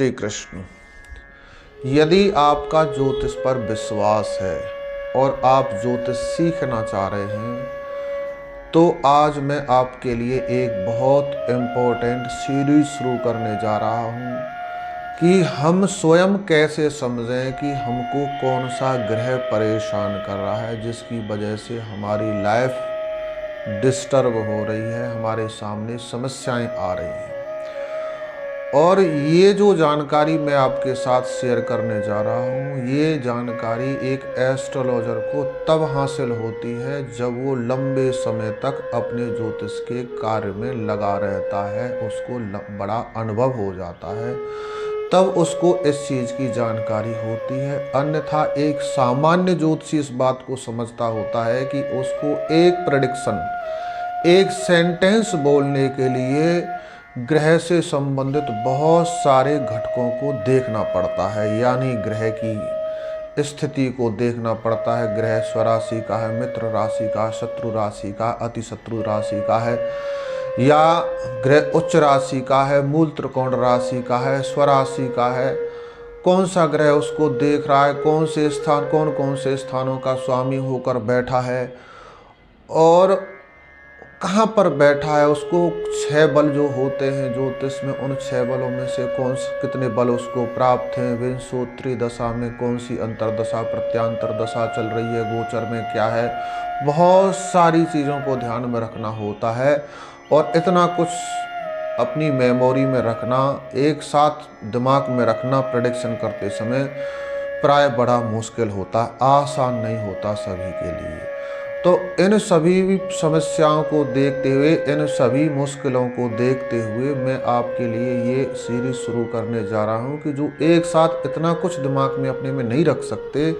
श्री कृष्ण। यदि आपका ज्योतिष पर विश्वास है और आप ज्योतिष सीखना चाह रहे हैं तो आज मैं आपके लिए एक बहुत इम्पोर्टेंट सीरीज शुरू करने जा रहा हूँ कि हम स्वयं कैसे समझें कि हमको कौन सा ग्रह परेशान कर रहा है जिसकी वजह से हमारी लाइफ डिस्टर्ब हो रही है, हमारे सामने समस्याएं आ रही हैं। और ये जो जानकारी मैं आपके साथ शेयर करने जा रहा हूँ, ये जानकारी एक एस्ट्रोलॉजर को तब हासिल होती है जब वो लंबे समय तक अपने ज्योतिष के कार्य में लगा रहता है, उसको बड़ा अनुभव हो जाता है, तब उसको इस चीज़ की जानकारी होती है। अन्यथा एक सामान्य ज्योतिषी इस बात को समझता होता है कि उसको एक प्रेडिक्शन, एक सेंटेंस बोलने के लिए ग्रह से संबंधित बहुत सारे घटकों को देखना पड़ता है, यानी ग्रह की स्थिति को देखना पड़ता है। ग्रह स्वराशि का है, मित्र राशि का, शत्रु राशि का, अति शत्रु राशि का है, या ग्रह उच्च राशि का है, मूल त्रिकोण राशि का है, स्वराशि का है, कौन सा ग्रह उसको देख रहा है, कौन से स्थान, कौन कौन से स्थानों का स्वामी होकर बैठा है और कहाँ पर बैठा है। उसको 6 बल जो होते हैं ज्योतिष में, उन 6 बलों में से कितने बल उसको प्राप्त हैं, विंशोत्तरी दशा में कौन सी अंतरदशा प्रत्यांतर दशा चल रही है, गोचर में क्या है, बहुत सारी चीज़ों को ध्यान में रखना होता है। और इतना कुछ अपनी मेमोरी में रखना, एक साथ दिमाग में रखना प्रेडिक्शन करते समय प्राय बड़ा मुश्किल होता, आसान नहीं होता सभी के लिए। तो इन सभी समस्याओं को देखते हुए, इन सभी मुश्किलों को देखते हुए मैं आपके लिए ये सीरीज शुरू करने जा रहा हूँ कि जो एक साथ इतना कुछ दिमाग में अपने में नहीं रख सकते,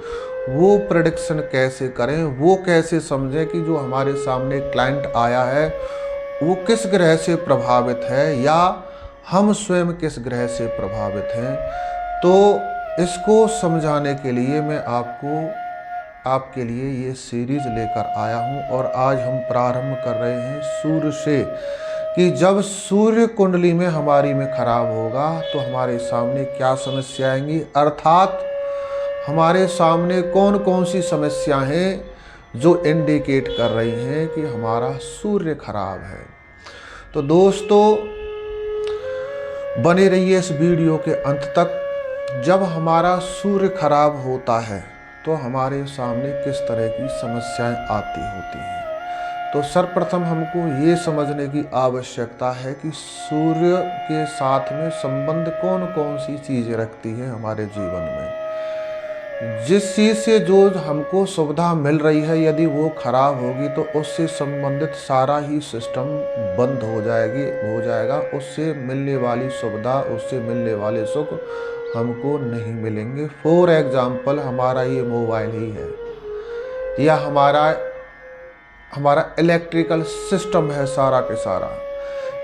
वो प्रेडिक्शन कैसे करें, वो कैसे समझें कि जो हमारे सामने क्लाइंट आया है वो किस ग्रह से प्रभावित है या हम स्वयं किस ग्रह से प्रभावित हैं। तो इसको समझाने के लिए मैं आपके लिए ये सीरीज लेकर आया हूँ। और आज हम प्रारंभ कर रहे हैं सूर्य से, कि जब सूर्य कुंडली में हमारी में खराब होगा तो हमारे सामने क्या समस्या आएंगी, अर्थात हमारे सामने कौन कौन सी समस्या हैं जो इंडिकेट कर रही हैं कि हमारा सूर्य खराब है। तो दोस्तों बने रहिए इस वीडियो के अंत तक। जब हमारा सूर्य खराब होता है तो हमारे सामने किस तरह की समस्याएं आती होती हैं। तो सर्वप्रथम हमको ये समझने की आवश्यकता है कि सूर्य के साथ में संबंध कौन कौन सी चीज़ें रखती हैं हमारे जीवन में। जिस चीज़ से जो हमको सुविधा मिल रही है, यदि वो खराब होगी तो उससे संबंधित सारा ही सिस्टम बंद हो जाएगा। उससे मिलने वाली सुविधा, उससे मिलने वाले सुख हमको नहीं मिलेंगे। फॉर एग्जाम्पल, हमारा ये मोबाइल ही है या हमारा इलेक्ट्रिकल सिस्टम है सारा के सारा।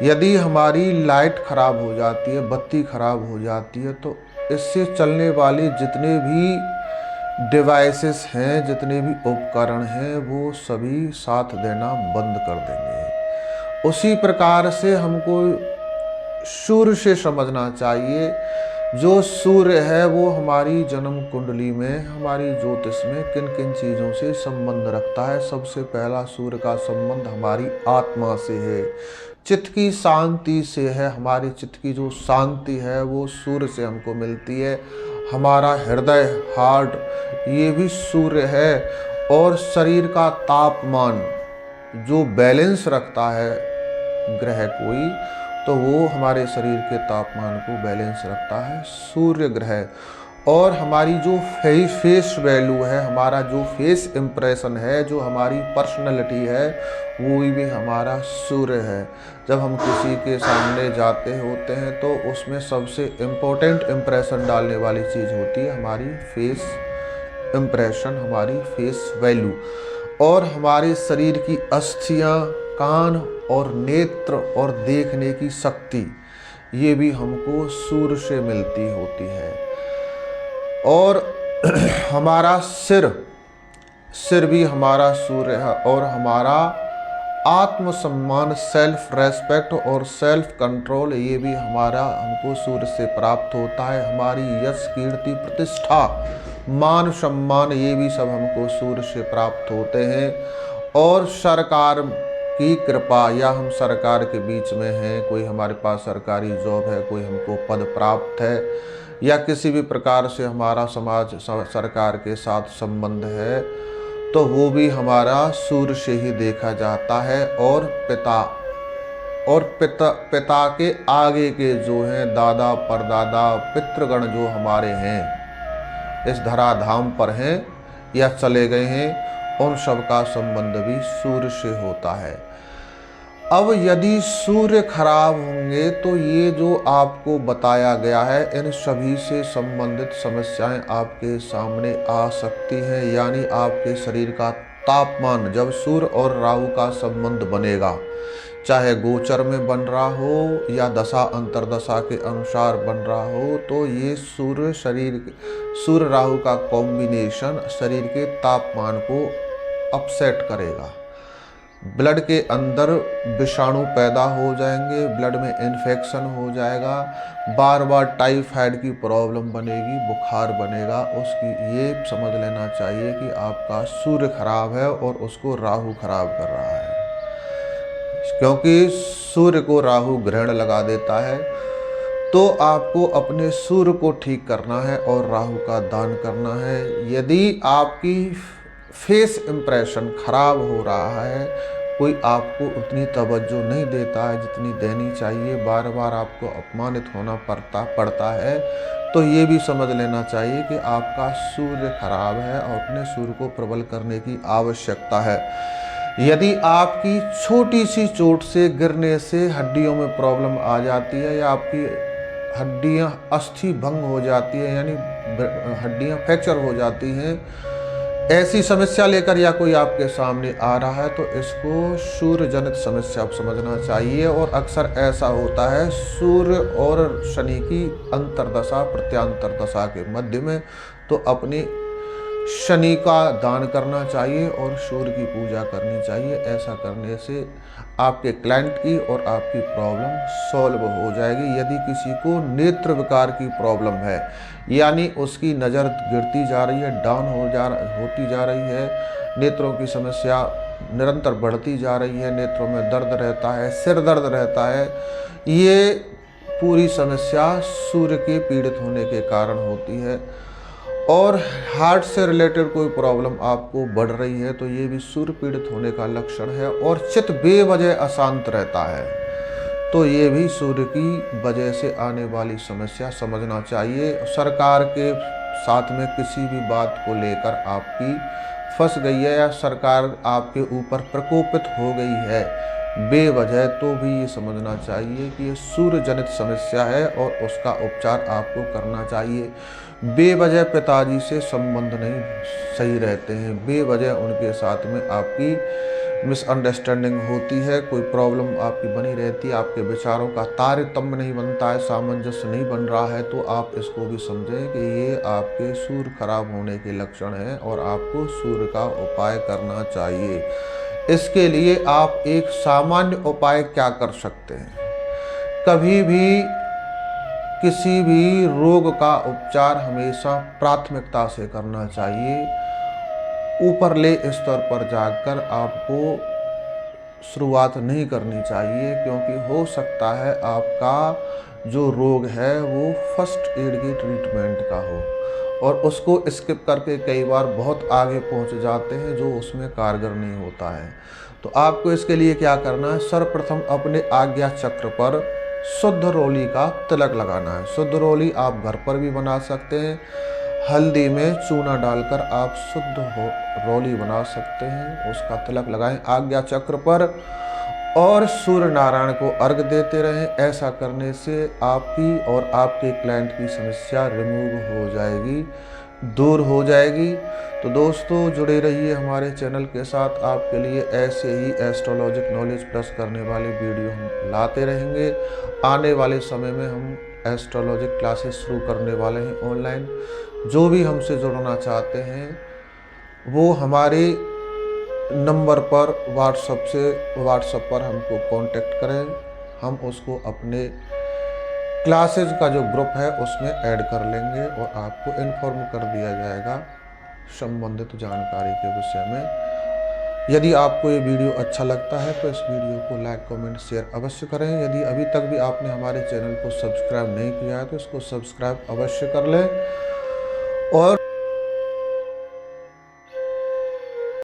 यदि हमारी लाइट खराब हो जाती है, बत्ती खराब हो जाती है, तो इससे चलने वाले जितने भी डिवाइसेस हैं, जितने भी उपकरण हैं, वो सभी साथ देना बंद कर देंगे। उसी प्रकार से हमको सूर्य से समझना चाहिए। जो सूर्य है वो हमारी जन्म कुंडली में, हमारी ज्योतिष में किन किन चीज़ों से संबंध रखता है। सबसे पहला सूर्य का संबंध हमारी आत्मा से है, चित्त की शांति से है। हमारी चित्त की जो शांति है वो सूर्य से हमको मिलती है। हमारा हृदय, हार्ट, ये भी सूर्य है। और शरीर का तापमान जो बैलेंस रखता है ग्रह कोई, तो वो हमारे शरीर के तापमान को बैलेंस रखता है सूर्य ग्रह। और हमारी जो फेस वैल्यू है, हमारा जो फेस इम्प्रेशन है, जो हमारी पर्सनैलिटी है, वो भी हमारा सूर्य है। जब हम किसी के सामने जाते होते हैं तो उसमें सबसे इम्पोर्टेंट इम्प्रेशन डालने वाली चीज़ होती है हमारी फेस इम्प्रेशन, हमारी फेस वैल्यू। और हमारे शरीर की अस्थियाँ, कान और नेत्र और देखने की शक्ति, ये भी हमको सूर्य से मिलती होती है। और हमारा सिर भी हमारा सूर्य है। और हमारा आत्मसम्मान, सेल्फ रेस्पेक्ट और सेल्फ कंट्रोल, ये भी हमको सूर्य से प्राप्त होता है। हमारी यश, कीर्ति, प्रतिष्ठा, मान सम्मान, ये भी सब हमको सूर्य से प्राप्त होते हैं। और सरकार की कृपा, या हम सरकार के बीच में हैं, कोई हमारे पास सरकारी जॉब है, कोई हमको पद प्राप्त है, या किसी भी प्रकार से हमारा समाज सरकार के साथ संबंध है, तो वो भी हमारा सूर्य से ही देखा जाता है। और पिता के आगे के जो हैं दादा परदादा पितृगण जो हमारे हैं, इस धराधाम पर हैं या चले गए हैं, उन सब का संबंध भी सूर्य से होता है। अब यदि सूर्य खराब होंगे तो ये जो आपको बताया गया है, इन सभी से संबंधित समस्याएं आपके सामने आ सकती हैं। यानी आपके शरीर का तापमान, जब सूर्य और राहु का संबंध बनेगा, चाहे गोचर में बन रहा हो या दशा अंतरदशा के अनुसार बन रहा हो, तो ये सूर्य राहु का कॉम्बिनेशन शरीर के तापमान को अपसेट करेगा। ब्लड के अंदर विषाणु पैदा हो जाएंगे, ब्लड में इन्फेक्शन हो जाएगा, बार बार टाइफाइड की प्रॉब्लम बनेगी, बुखार बनेगा। उसकी ये समझ लेना चाहिए कि आपका सूर्य खराब है और उसको राहु खराब कर रहा है, क्योंकि सूर्य को राहु ग्रहण लगा देता है। तो आपको अपने सूर्य को ठीक करना है और राहु का दान करना है। यदि आपकी फेस इंप्रेशन खराब हो रहा है, कोई आपको उतनी तवज्जो नहीं देता है जितनी देनी चाहिए, बार बार आपको अपमानित होना पड़ता है, तो ये भी समझ लेना चाहिए कि आपका सूर्य खराब है और अपने सूर्य को प्रबल करने की आवश्यकता है। यदि आपकी छोटी सी चोट से, गिरने से हड्डियों में प्रॉब्लम आ जाती है, या आपकी हड्डियां अस्थि भंग हो जाती है, यानी हड्डियां फ्रैक्चर हो जाती हैं, ऐसी समस्या लेकर या कोई आपके सामने आ रहा है, तो इसको सूर्य जनित समस्या समझना चाहिए। और अक्सर ऐसा होता है सूर्य और शनि की अंतरदशा प्रत्यांतर दशा के मध्य में, तो अपनी शनि का दान करना चाहिए और सूर्य की पूजा करनी चाहिए। ऐसा करने से आपके क्लाइंट की और आपकी प्रॉब्लम सॉल्व हो जाएगी। यदि किसी को नेत्र विकार की प्रॉब्लम है, यानी उसकी नज़र गिरती जा रही है, डाउन होती जा रही है, नेत्रों की समस्या निरंतर बढ़ती जा रही है, नेत्रों में दर्द रहता है, सिर दर्द रहता है, ये पूरी समस्या सूर्य के पीड़ित होने के कारण होती है। और हार्ट से रिलेटेड कोई प्रॉब्लम आपको बढ़ रही है, तो ये भी सूर्य पीड़ित होने का लक्षण है। और चित्त बेवजह अशांत रहता है, तो ये भी सूर्य की वजह से आने वाली समस्या समझना चाहिए। सरकार के साथ में किसी भी बात को लेकर आपकी फंस गई है, या सरकार आपके ऊपर प्रकोपित हो गई है बेवजह, तो भी ये समझना चाहिए कि ये सूर्य जनित समस्या है और उसका उपचार आपको करना चाहिए। बेवजह पिताजी से संबंध नहीं सही रहते हैं, बेवजह उनके साथ में आपकी मिसअंडरस्टैंडिंग होती है, कोई प्रॉब्लम आपकी बनी रहती है, आपके विचारों का तारतम्य नहीं बनता है, सामंजस्य नहीं बन रहा है, तो आप इसको भी समझें कि ये आपके सूर्य खराब होने के लक्षण हैं और आपको सूर्य का उपाय करना चाहिए। इसके लिए आप एक सामान्य उपाय क्या कर सकते हैं? कभी भी किसी भी रोग का उपचार हमेशा प्राथमिकता से करना चाहिए। ऊपरले स्तर पर जाकर आपको शुरुआत नहीं करनी चाहिए, क्योंकि हो सकता है आपका जो रोग है वो फर्स्ट एड की ट्रीटमेंट का हो और उसको स्किप करके कई बार बहुत आगे पहुंच जाते हैं, जो उसमें कारगर नहीं होता है। तो आपको इसके लिए क्या करना है? सर्वप्रथम अपने आज्ञा चक्र पर शुद्ध रोली का तिलक लगाना है। शुद्ध रोली आप घर पर भी बना सकते हैं, हल्दी में चूना डालकर आप शुद्ध रोली बना सकते हैं, उसका तिलक लगाएं आज्ञा चक्र पर और सूर्य नारायण को अर्घ देते रहें। ऐसा करने से आपकी और आपके क्लाइंट की समस्या रिमूव हो जाएगी, दूर हो जाएगी। तो दोस्तों जुड़े रहिए हमारे चैनल के साथ, आपके लिए ऐसे ही एस्ट्रोलॉजिक नॉलेज प्लस करने वाले वीडियो हम लाते रहेंगे। आने वाले समय में हम एस्ट्रोलॉजिक क्लासेस शुरू करने वाले हैं ऑनलाइन। जो भी हमसे जुड़ना चाहते हैं वो हमारे नंबर पर व्हाट्सएप पर हमको कांटेक्ट करें। हम उसको अपने क्लासेज का जो ग्रुप है उसमें ऐड कर लेंगे और आपको इन्फॉर्म कर दिया जाएगा संबंधित जानकारी के विषय में। यदि आपको ये वीडियो अच्छा लगता है तो इस वीडियो को लाइक कमेंट शेयर अवश्य करें। यदि अभी तक भी आपने हमारे चैनल को सब्सक्राइब नहीं किया है तो इसको सब्सक्राइब अवश्य कर लें और